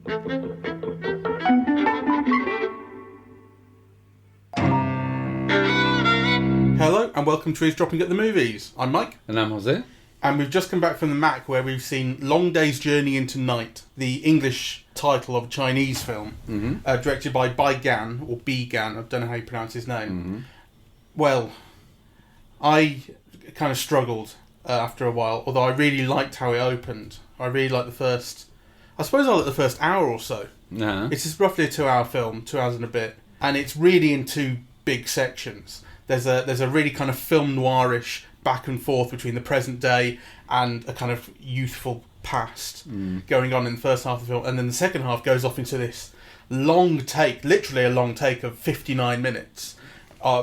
Hello and welcome to Eavesdropping at the Movies. I'm Mike. And I'm José. And we've just come back from the Mac where we've seen Long Day's Journey into Night, the English title of a Chinese film, directed by Bai Gan, or Bi Gan, I don't know how you pronounce his name. Well, I kind of struggled after a while, although I really liked how it opened. I really liked the first hour or so. It's just roughly a 2-hour film, 2 hours and a bit, and it's really in two big sections. There's a really kind of film noirish back and forth between the present day and a kind of youthful past going on in the first half of the film, and then the second half goes off into this long take, literally a long take of 59 minutes,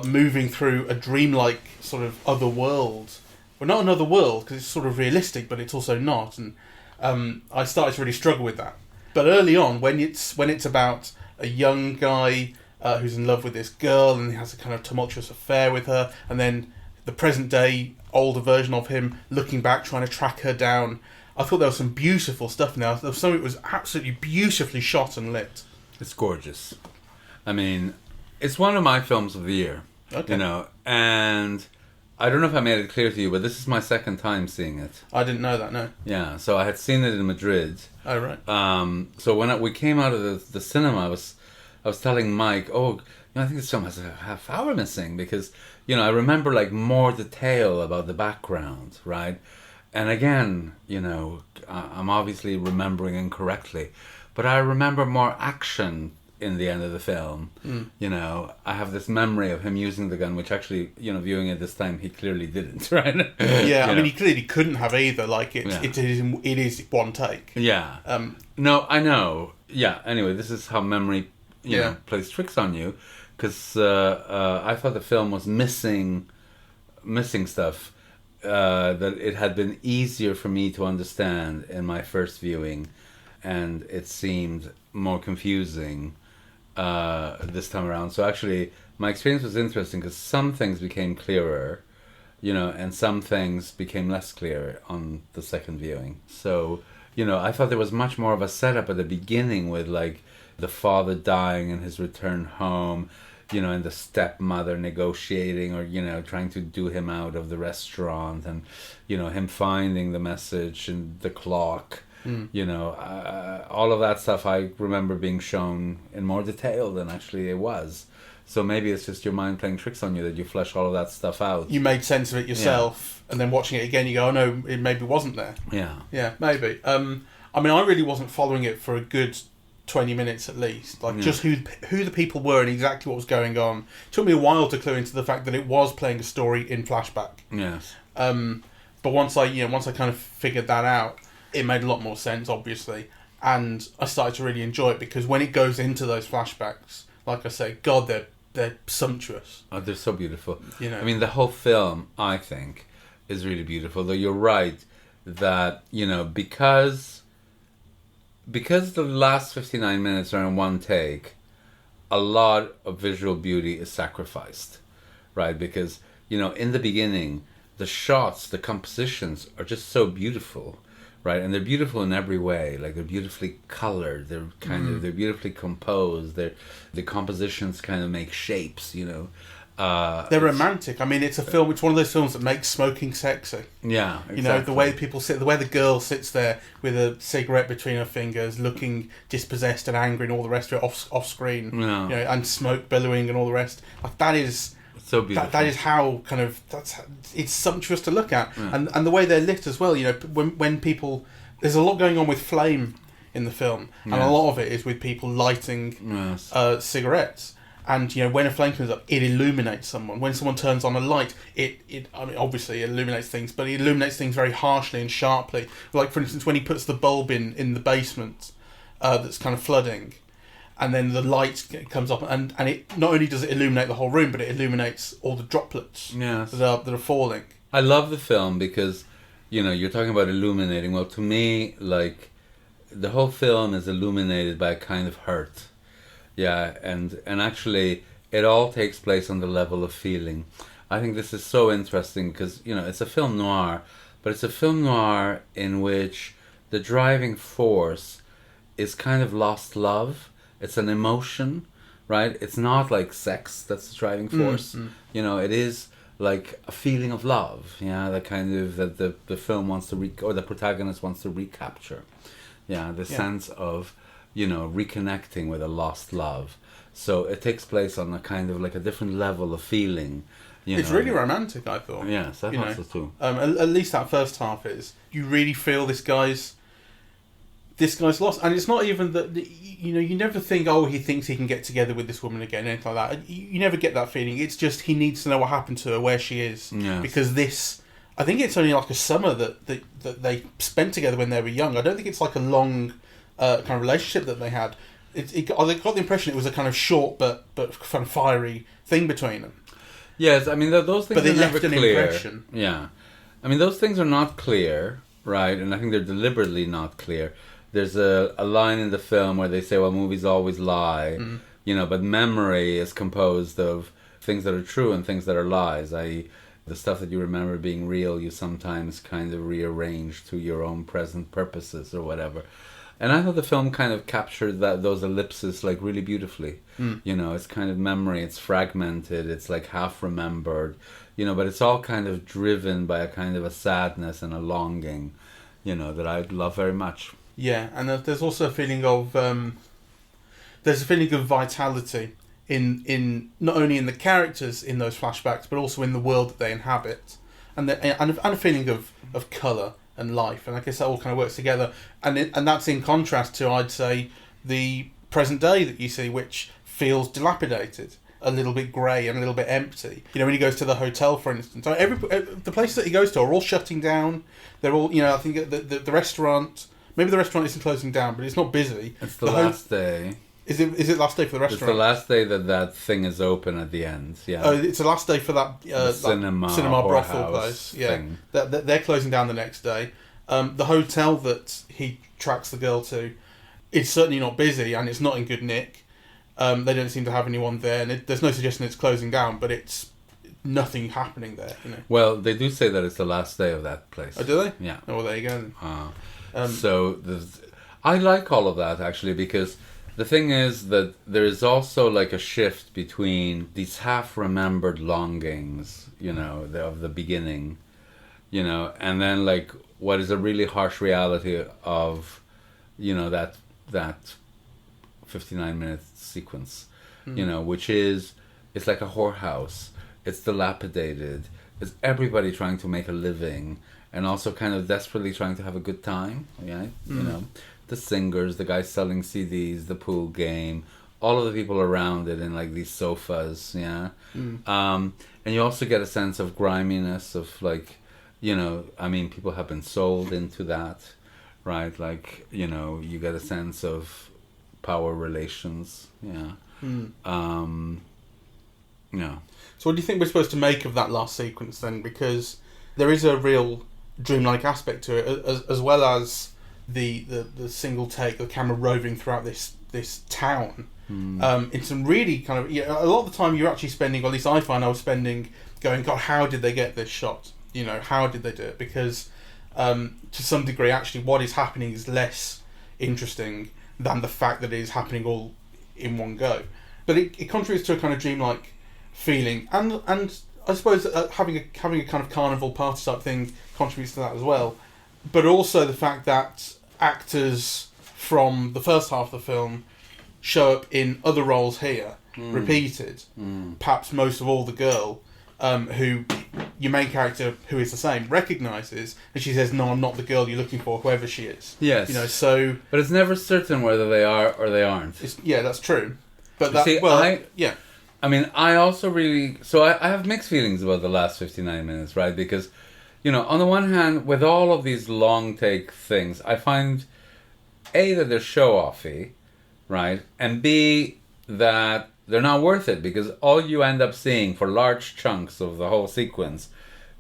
moving through a dreamlike sort of other world. Well, not another world, because it's sort of realistic, but it's also not, and I started to really struggle with that. But early on, when it's about a young guy who's in love with this girl and he has a kind of tumultuous affair with her, and then the present day older version of him looking back trying to track her down, I thought there was some beautiful stuff in there. There was something that was absolutely beautifully shot and lit. It's gorgeous. I mean, it's one of my films of the year. Okay. You know, and I don't know if I made it clear to you, but this is my second time seeing it. I didn't know that, no. Yeah, so I had seen it in Madrid. Oh, right. So when we came out of the cinema, I was telling Mike, I think this film has a half hour missing because, I remember like more detail about the background, right? And again, I'm obviously remembering incorrectly, but I remember more action in the end of the film. I have this memory of him using the gun, which actually, viewing it this time, he clearly didn't, right? Yeah, I mean, he clearly couldn't have either. Like, it is one take. Yeah. No, I know. Yeah, anyway, this is how memory, plays tricks on you. Because I thought the film was missing stuff that it had been easier for me to understand in my first viewing, and it seemed more confusing this time around. So actually, my experience was interesting because some things became clearer, and some things became less clear on the second viewing. So, I thought there was much more of a setup at the beginning with like the father dying and his return home, and the stepmother negotiating or, trying to do him out of the restaurant, and, him finding the message and the clock, all of that stuff I remember being shown in more detail than actually it was. So maybe it's just your mind playing tricks on you that you flesh all of that stuff out. You made sense of it yourself, and then watching it again, you go, oh no, it maybe wasn't there. Yeah. Yeah, maybe. I mean, I really wasn't following it for a good 20 minutes at least, just who the people were and exactly what was going on. It took me a while to clue into the fact that it was playing a story in flashback. Yes. But once I kind of figured that out, it made a lot more sense, obviously, and I started to really enjoy it because when it goes into those flashbacks, like I say, God, they're sumptuous. Oh, they're so beautiful. I mean, the whole film, I think, is really beautiful. Though you're right that because the last 59 minutes are in one take, a lot of visual beauty is sacrificed, right? Because, in the beginning, the shots, the compositions are just so beautiful, right? And they're beautiful in every way. Like, they're beautifully colored, they're they're beautifully composed, the compositions kind of make shapes, they're romantic. I mean, it's one of those films that makes smoking sexy. Yeah, exactly. The way people sit, the way the girl sits there with a cigarette between her fingers, looking dispossessed and angry, and all the rest of it off screen. Yeah. And smoke billowing and all the rest. Like, that is so beautiful. That is how it's sumptuous to look at, and the way they're lit as well. When people, there's a lot going on with flame in the film, and a lot of it is with people lighting cigarettes. And, when a flame comes up, it illuminates someone. When someone turns on a light, obviously it illuminates things, but it illuminates things very harshly and sharply. Like, for instance, when he puts the bulb in the basement that's kind of flooding, and then the light comes up, and it not only does it illuminate the whole room, but it illuminates all the droplets that are falling. I love the film because, you're talking about illuminating. Well, to me, like, the whole film is illuminated by a kind of hurt. Yeah, and actually, it all takes place on the level of feeling. I think this is so interesting because, it's a film noir, but it's a film noir in which the driving force is kind of lost love. It's an emotion, right? It's not like sex that's the driving force. You know, it is like a feeling of love, yeah, the kind of that the film wants to or the protagonist wants to recapture, the sense of, you know, reconnecting with a lost love. So it takes place on a kind of like a different level of feeling. It's really romantic, I thought. Yes, I thought so too. At least that first half is. You really feel this guy's lost, and it's not even that. You know, you never think, oh, he thinks he can get together with this woman again, anything like that. You never get that feeling. It's just he needs to know what happened to her, where she is, because I think it's only like a summer that they spent together when they were young. I don't think it's like a long kind of relationship that they had. I got the impression it was a kind of short but kind of fiery thing between them. Yes, I mean those things but they are left never an clear. Impression. Yeah, I mean those things are not clear, right? And I think they're deliberately not clear. There's a line in the film where they say, well, movies always lie, you know, but memory is composed of things that are true and things that are lies, i.e. the stuff that you remember being real, you sometimes kind of rearrange to your own present purposes or whatever. And I thought the film kind of captured those ellipses like really beautifully. You know, it's kind of memory, it's fragmented, it's like half remembered, you know, but it's all kind of driven by a kind of a sadness and a longing, you know, that I love very much. Yeah, and there's also a feeling of vitality in not only in the characters in those flashbacks, but also in the world that they inhabit, and a feeling of colour and life, and I guess that all kind of works together, and that's in contrast to, I'd say, the present day that you see, which feels dilapidated, a little bit grey and a little bit empty. You know, when he goes to the hotel, for instance, the places that he goes to are all shutting down. They're all, you know, I think the restaurant. Maybe the restaurant isn't closing down, but it's not busy. It's the last day. Is it last day for the restaurant? It's the last day that thing is open at the end. Yeah. Oh, it's the last day for that cinema brothel place. Yeah. Thing. They're closing down the next day. The hotel that he tracks the girl to is certainly not busy, and it's not in good nick. They don't seem to have anyone there, and there's no suggestion it's closing down, but it's nothing happening there. You know. Well, they do say that it's the last day of that place. Oh, do they? Yeah. Oh, well, there you go. So I like all of that, actually, because the thing is that there is also like a shift between these half-remembered longings, you know, of the beginning, you know, and then like what is a really harsh reality of, you know, that 59-minute sequence, you know, which is, it's like a whorehouse, it's dilapidated, it's everybody trying to make a living, and also kind of desperately trying to have a good time, yeah, you know, the singers, the guys selling CDs, the pool game, all of the people around it in like these sofas, yeah, and you also get a sense of griminess of like, you know, I mean, people have been sold into that, right? Like, you know, you get a sense of power relations, yeah. Yeah. So what do you think we're supposed to make of that last sequence then? Because there is a real dreamlike aspect to it, as well as the single take, the camera roving throughout this town. In some really kind of, a lot of the time you're actually spending, or at least I find I was spending, going, God, how did they get this shot? You know, how did they do it? Because to some degree, actually, what is happening is less interesting than the fact that it is happening all in one go. But it contributes to a kind of dreamlike feeling, and I suppose having a kind of carnival party type thing contributes to that as well. But also the fact that actors from the first half of the film show up in other roles here, repeated. Perhaps most of all the girl, who your main character, who is the same, recognises, and she says, "No, I'm not the girl you're looking for, whoever she is." Yes. You know, so. But it's never certain whether they are or they aren't. Yeah, that's true. But I mean, I also really... So I have mixed feelings about the last 59 minutes, right? Because, you know, on the one hand, with all of these long take things, I find, A, that they're show-offy, right? And B, that they're not worth it, because all you end up seeing for large chunks of the whole sequence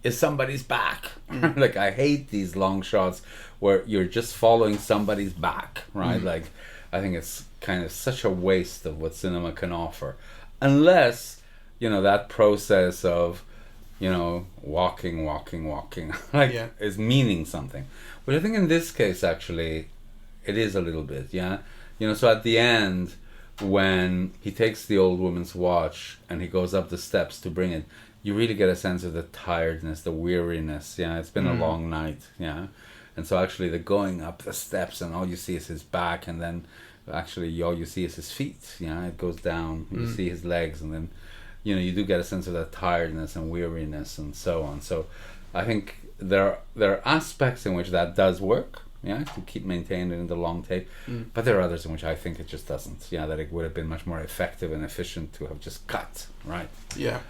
is somebody's back. Like, I hate these long shots where you're just following somebody's back, right? Like, I think it's kind of such a waste of what cinema can offer. Unless, you know, that process of, you know, walking, like, is meaning something. Which I think in this case, actually, It is a little bit, yeah. So at the end, when he takes the old woman's watch and he goes up the steps to bring it, you really get a sense of the tiredness, the weariness. Yeah, it's been a long night. Yeah, and so actually the going up the steps and all you see is his back, and then actually all you see is his feet. Yeah, it goes down. You see his legs, and then you do get a sense of that tiredness and weariness and so on. So I think there are aspects in which that does work. Yeah, to keep maintaining in the long take, but there are others in which I think it just doesn't. Yeah, that it would have been much more effective and efficient to have just cut, right? Yeah.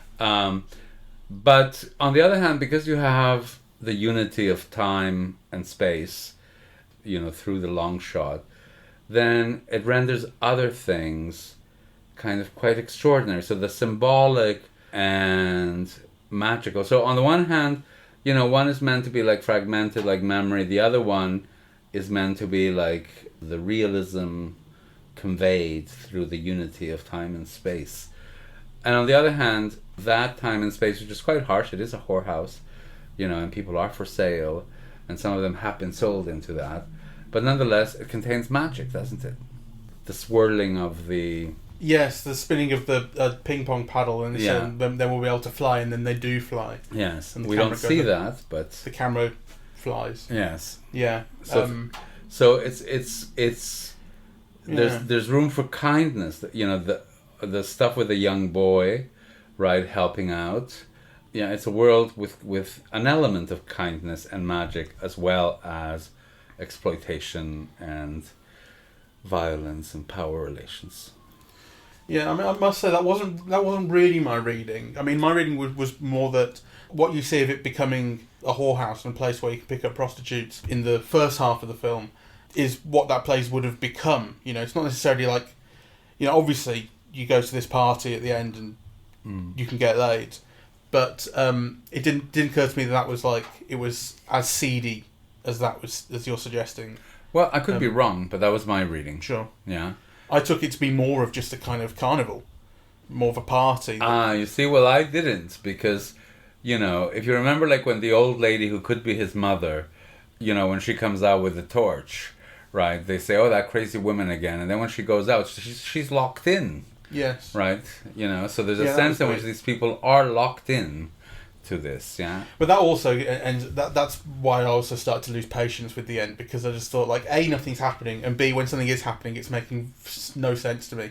But on the other hand, because you have the unity of time and space, through the long shot, then it renders other things kind of quite extraordinary. So the symbolic and magical. So on the one hand, one is meant to be like fragmented, like memory. The other one is meant to be like the realism conveyed through the unity of time and space. And on the other hand, that time and space, which is quite harsh, it is a whorehouse, and people are for sale, and some of them have been sold into that. But nonetheless, it contains magic, doesn't it? The swirling of the... Yes, the spinning of the ping pong paddle, and then we'll be able to fly, and then they do fly. Yes, and we don't see that, but the camera flies. Yes. Yeah. So it's there's room for kindness. The stuff with the young boy, right, helping out. Yeah, it's a world with an element of kindness and magic, as well as exploitation and violence and power relations. Yeah, I mean, I must say that wasn't really my reading. I mean, my reading was more that what you see of it becoming a whorehouse and a place where you can pick up prostitutes in the first half of the film is what that place would have become. It's not necessarily like, obviously you go to this party at the end and you can get laid, but it didn't occur to me that was like it was as seedy as you're suggesting. Well, I could be wrong, but that was my reading. Sure. Yeah. I took it to be more of just a kind of carnival, more of a party. You see, well, I didn't, because, if you remember, like, when the old lady who could be his mother, when she comes out with the torch, right, they say, oh, that crazy woman again, and then when she goes out, she's locked in. Yes. Right? So there's a sense in which these people are locked in to this, yeah. But that also, and that's why I also started to lose patience with the end, because I just thought, like, A, nothing's happening, and B, when something is happening, it's making no sense to me.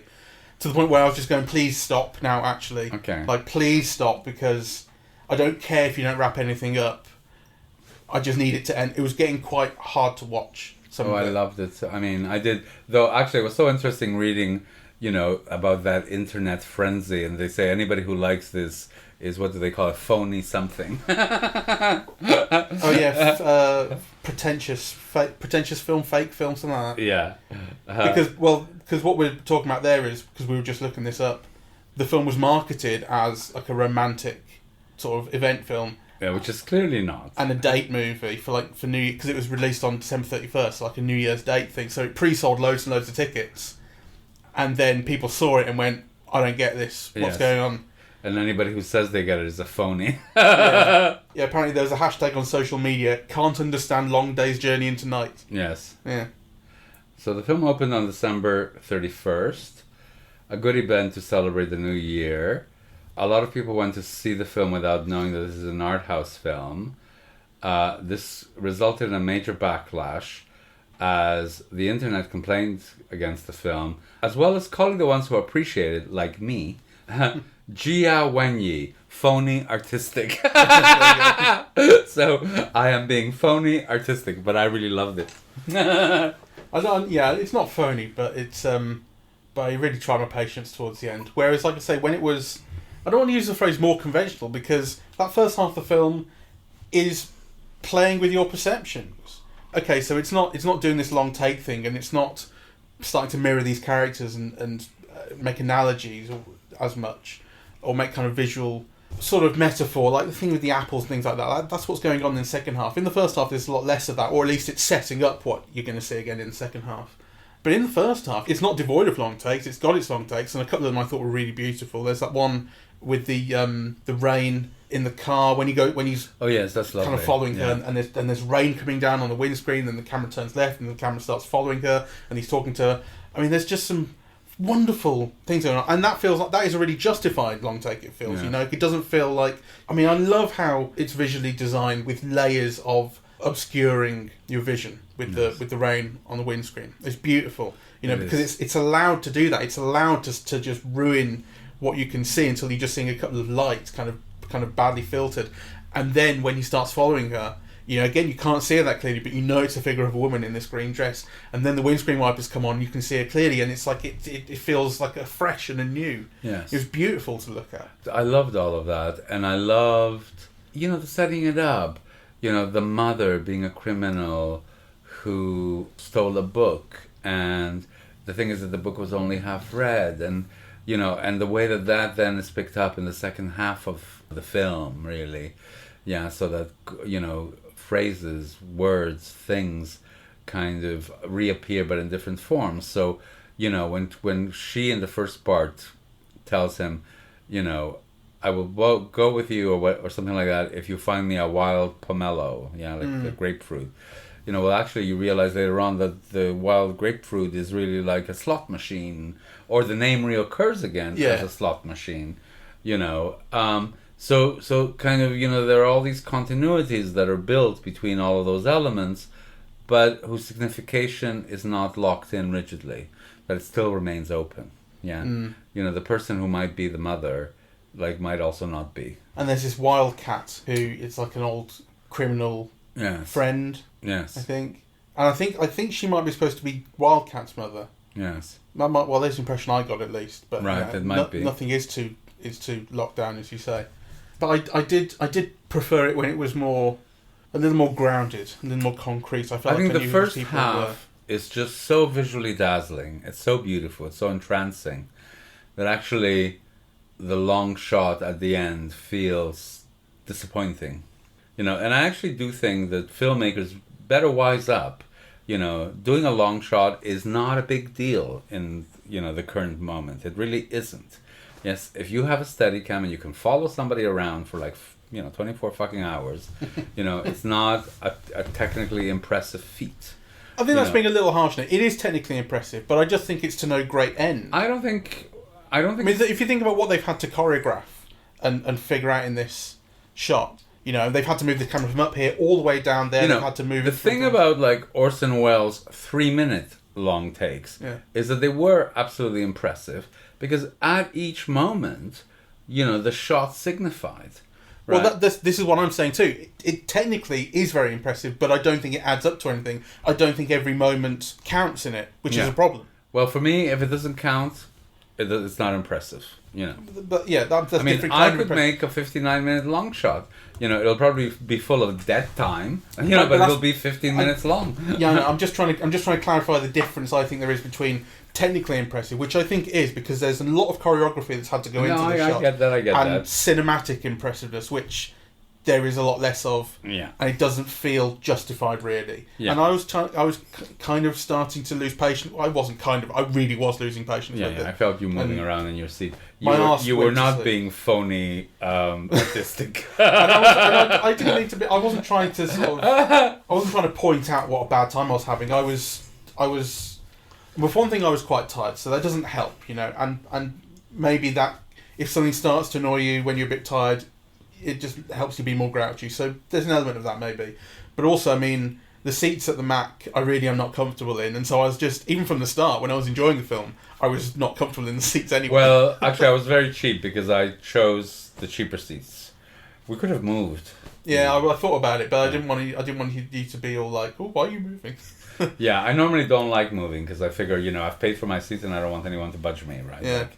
To the point where I was just going, please stop now, actually. Okay. Like, please stop, because I don't care if you don't wrap anything up. I just need it to end. It was getting quite hard to watch. I loved it. I mean, I did, though, actually, it was so interesting reading, about that internet frenzy, and they say anybody who likes this is, what do they call it, phony something. Pretentious film, fake film, something like that. Yeah. Because what we're talking about there is, because we were just looking this up, the film was marketed as like a romantic sort of event film. Yeah, which is clearly not. And a date movie for New Year, because it was released on December 31st, like a New Year's date thing. So it pre-sold loads and loads of tickets, and then people saw it and went, I don't get this. What's going on? And anybody who says they get it is a phony. Yeah, apparently there was a hashtag on social media, can't understand long day's journey into night. Yes. Yeah. So the film opened on December 31st, a good event to celebrate the new year. A lot of people went to see the film without knowing that this is an art house film. This resulted in a major backlash as the internet complained against the film, as well as calling the ones who appreciated, like me, Jia Wenyi, phony artistic. So I am being phony artistic, but I really loved it. It's not phony, but it's but I really tried my patience towards the end. Whereas, like I say, when it was, I don't want to use the phrase more conventional, because that first half of the film is playing with your perceptions. Okay, so it's not doing this long take thing, and it's not starting to mirror these characters and make analogies as much, or make kind of visual sort of metaphor, like the thing with the apples and things like that. That's what's going on in the second half. In the first half, there's a lot less of that, or at least it's setting up what you're going to see again in the second half. But in the first half, it's not devoid of long takes. It's got its long takes, and a couple of them I thought were really beautiful. There's that one with the rain in the car when he's oh yes, that's lovely. kind of following her, and there's rain coming down on the windscreen, and the camera turns left, and the camera starts following her, and he's talking to her. I mean, there's just some wonderful things going on, and that feels like that is a really justified long take. It feels, you know, it doesn't feel like. I mean, I love how it's visually designed with layers of obscuring your vision with the rain on the windscreen. It's beautiful, you know, because it's allowed to do that. It's allowed to just ruin what you can see until you're just seeing a couple of lights kind of badly filtered, and then when he starts following her, you know, again, you can't see her that clearly, but you know it's a figure of a woman in this green dress, and then the windscreen wipers come on, you can see her clearly, and it's like it feels like a fresh and a new. Yes, it was beautiful to look at. I loved all of that, and I loved, you know, the setting it up. You know, the mother being a criminal who stole a book, and the thing is that the book was only half read, and you know, and the way that then is picked up in the second half of the film, really, yeah, so that, you know, phrases, words, things kind of reappear but in different forms. So, you know, when she in the first part tells him, you know, I will go with you or something like that if you find me a wild pomelo, yeah, like the grapefruit. You know, well, actually, you realize later on that the wild grapefruit is really like a slot machine, or the name reoccurs again as a slot machine. You know, so kind of, you know, there are all these continuities that are built between all of those elements, but whose signification is not locked in rigidly. That it still remains open. Yeah, you know, the person who might be the mother, like, might also not be. And there's this wildcat who is like an old criminal friend. Yes, I think, and I think she might be supposed to be Wildcat's mother. Yes, that might, well, there's the impression I got at least. But right, it might be. Nothing is too locked down, as you say. But I did prefer it when it was a little more grounded, a little more concrete. I think the first half is just so visually dazzling. It's so beautiful. It's so entrancing that actually the long shot at the end feels disappointing. You know, and I actually do think that filmmakers better wise up. You know, doing a long shot is not a big deal in, you know, the current moment. It really isn't. Yes, if you have a Steadicam and you can follow somebody around for like, you know, 24 fucking hours, you know, it's not a technically impressive feat. I think that's being a little harsh. It is technically impressive, but I just think it's to no great end. I don't think. I mean, if you think about what they've had to choreograph and figure out in this shot. You know, they've had to move the camera from up here all the way down there. You know, they've had to move the thing about like Orson Welles' 3-minute long takes is that they were absolutely impressive because at each moment, you know, the shot signified. Right? Well, this is what I'm saying too. It technically is very impressive, but I don't think it adds up to anything. I don't think every moment counts in it, which is a problem. Well, for me, if it doesn't count, it's not impressive. You know, but yeah, that's I mean, different. I could make a 59-minute long shot. You know, it'll probably be full of dead time. You know, but it'll be 15 minutes long. Yeah, no, I'm just trying to clarify the difference I think there is between technically impressive, which I think is because there's a lot of choreography that's had to go into the shot. I get that. And cinematic impressive,ness, which there is a lot less of. Yeah. And it doesn't feel justified really. Yeah. And I was kind of starting to lose patience. I wasn't kind of. I really was losing patience. Yeah, I felt you moving around in your seat. You were not being phony, artistic. I didn't need to be. I wasn't trying to I wasn't trying to point out what a bad time I was having. I was. Well, for one thing, I was quite tired, so that doesn't help, you know. And maybe that if something starts to annoy you when you're a bit tired, it just helps you be more grouchy. So there's an element of that maybe, but also, I mean, the seats at the Mac, I really am not comfortable in, and so I was just, even from the start, when I was enjoying the film, I was not comfortable in the seats anyway. Well, actually, I was very cheap because I chose the cheaper seats. We could have moved. Yeah, I thought about it, but I didn't want you to be all like, "Oh, why are you moving?" Yeah, I normally don't like moving because I figure, you know, I've paid for my seats and I don't want anyone to budge me, right? Yeah. Like,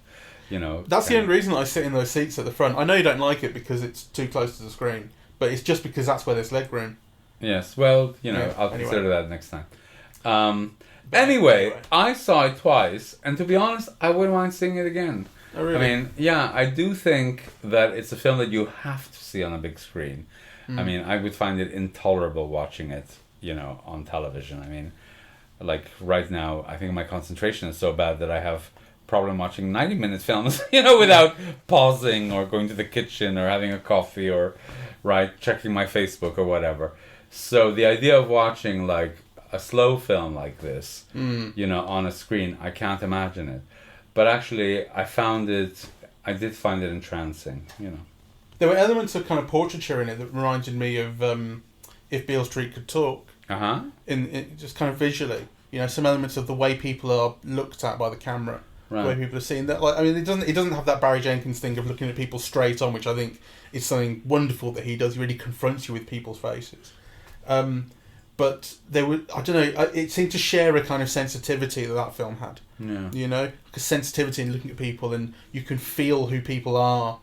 you know, that's the only reason I sit in those seats at the front. I know you don't like it because it's too close to the screen, but it's just because that's where there's leg room. Yes, well, you know, I'll consider that next time. Anyway, I saw it twice, and to be honest, I wouldn't mind seeing it again. Oh, really? I mean, yeah, I do think that it's a film that you have to see on a big screen. I mean, I would find it intolerable watching it, you know, on television. I mean, like right now, I think my concentration is so bad that I have problem watching 90-minute films, without pausing or going to the kitchen or having a coffee or, checking my Facebook or whatever. So the idea of watching like a slow film like this, on a screen, I can't imagine it. But actually, I did find it entrancing, There were elements of kind of portraiture in it that reminded me of If Beale Street Could Talk. In just kind of visually, some elements of the way people are looked at by the camera, the way people are seen. That, it doesn't have that Barry Jenkins thing of looking at people straight on, which I think is something wonderful that he does. He really confronts you with people's faces. But there were, I don't know, it seemed to share a kind of sensitivity that film had. Yeah. Like a sensitivity in looking at people, and you can feel who people are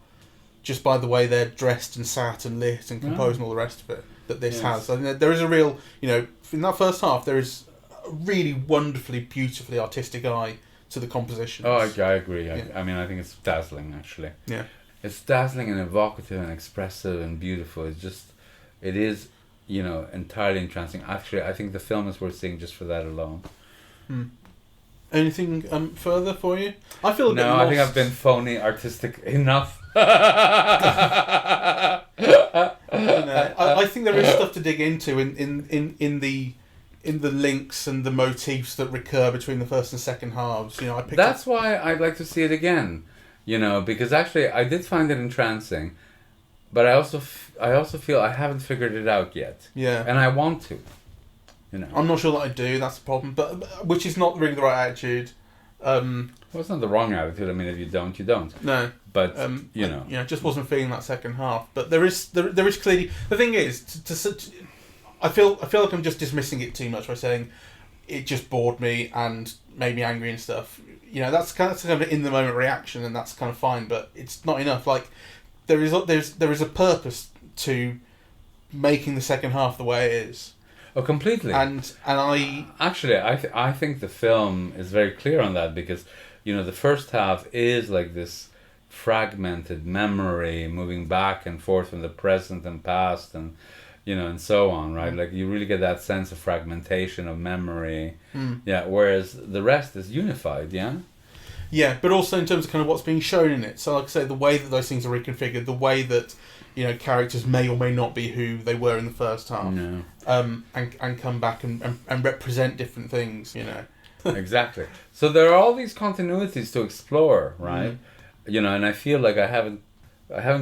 just by the way they're dressed and sat and lit and composed and all the rest of it. That this has. I mean, there is a real, in that first half, there is a really wonderfully, beautifully artistic eye to the compositions. Oh, I agree. I mean, I think it's dazzling, actually. Yeah. It's dazzling and evocative and expressive and beautiful. It is, entirely entrancing. Actually, I think the film is worth seeing just for that alone. Anything further for you? I feel a bit lost. I think I've been phony artistic enough. I think there is stuff to dig into in the links and the motifs that recur between the first and second halves. That's why I'd like to see it again. Because actually I did find it entrancing, but I also feel I haven't figured it out yet. Yeah, and I want to. I'm not sure that I do. That's the problem. But which is not really the right attitude. Well, it's not the wrong attitude. I mean, if you don't, you don't. No. But just wasn't feeling that second half. But there is clearly, the thing is, I feel like I'm just dismissing it too much by saying it just bored me and made me angry and stuff. That's kind of an in the moment reaction, and that's kind of fine. But it's not enough. Like there is a purpose to making the second half the way it is. Oh, completely. And I actually I think the film is very clear on that, because the first half is like this fragmented memory moving back and forth from the present and past and and so on, right? Like you really get that sense of fragmentation of memory. Whereas the rest is unified. But also in terms of kind of what's being shown in it. So like I say, the way that those things are reconfigured, the way that characters may or may not be who they were in the first half, and come back and represent different things, Exactly. So there are all these continuities to explore, right? And I feel like I haven't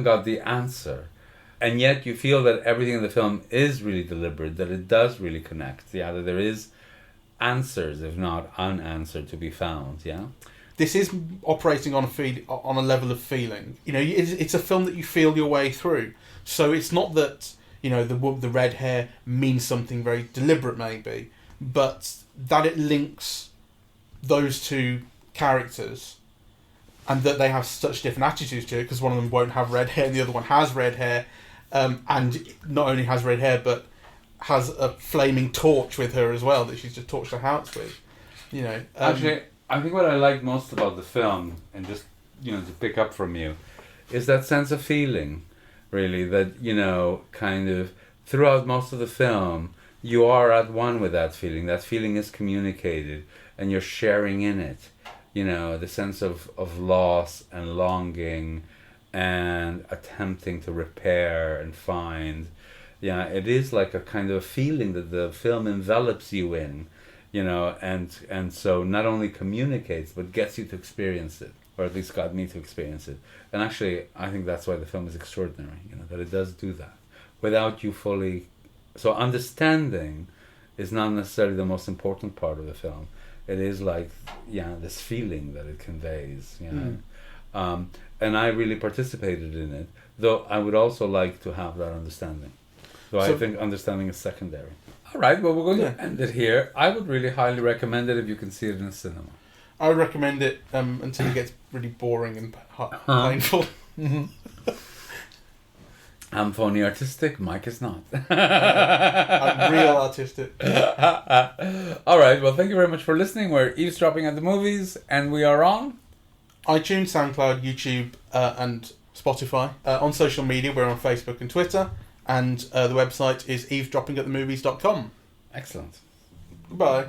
got the answer, and yet you feel that everything in the film is really deliberate, that it does really connect, that there is answers, if not unanswered, to be found, This is operating on a level of feeling. It's a film that you feel your way through. So it's not that the red hair means something very deliberate, maybe, but that it links those two characters, and that they have such different attitudes to it, because one of them won't have red hair and the other one has red hair, and not only has red hair but has a flaming torch with her as well that she's just torched the house with. Actually, I think what I like most about the film, and just to pick up from you, is that sense of feeling, really, that kind of throughout most of the film you are at one with that feeling. That feeling is communicated and you're sharing in it, the sense of loss and longing and attempting to repair and find. It is like a kind of feeling that the film envelops you in, and so not only communicates but gets you to experience it, or at least got me to experience it. And actually I think that's why the film is extraordinary, that it does do that without you fully. So understanding is not necessarily the most important part of the film. It is like this feeling that it conveys, and I really participated in it, though I would also like to have that understanding. So I think understanding is secondary. All right, well, we're going to end it here. I would really highly recommend it if you can see it in a cinema. I would recommend it until it gets really boring and painful. I'm phony artistic, Mike is not. I'm real artistic. All right, well, thank you very much for listening. We're eavesdropping at the movies, and we are on iTunes, SoundCloud, YouTube, and Spotify. On social media, we're on Facebook and Twitter. And the website is eavesdroppingatthemovies.com. Excellent. Goodbye.